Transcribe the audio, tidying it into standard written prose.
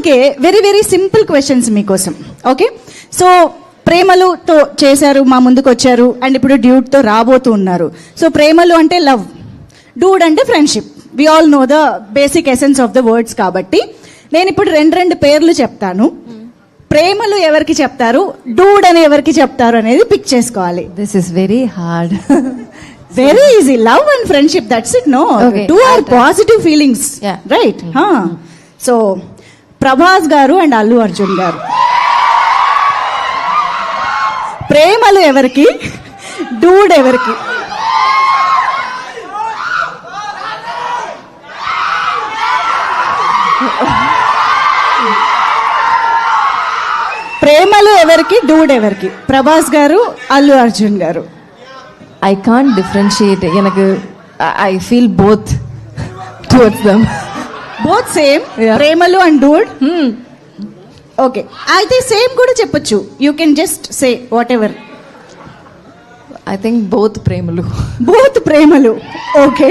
అందుకే very very simple questions మీకోసం. Okay, so ప్రేమలుతో చేశారు, మా ముందుకు వచ్చారు, అండ్ ఇప్పుడు డ్యూట్తో రాబోతూ ఉన్నారు. సో ప్రేమలు అంటే లవ్, డూడ్ అంటే friendship. We all know the basic essence of the words. కాబట్టి నేను ఇప్పుడు రెండు పేర్లు చెప్తాను. ప్రేమలు ఎవరికి చెప్తారు, డూడ్ అని ఎవరికి చెప్తారు అనేది పిక్ చేసుకోవాలి. This is very hard. Very easy. Love and friendship, that's it. No, two are positive feelings, right? So Prabhas garu and Allu Arjun గారు, ప్రేమలు ఎవరికి, డూడ్ ఎవరికి? ప్రేమలు ఎవరికి, డూడ్ ఎవరికి? ప్రభాస్ గారు, అల్లు అర్జున్ గారు. I can't differentiate. எனக்கு I feel both towards them. Both same. Yeah. ప్రేమలు అండ్ డూడ్. ఓకే, అయితే సేమ్ కూడా చెప్పొచ్చు. You can just say what ever. I think both ప్రేమలు. బోత్ ప్రేమలు. ఓకే.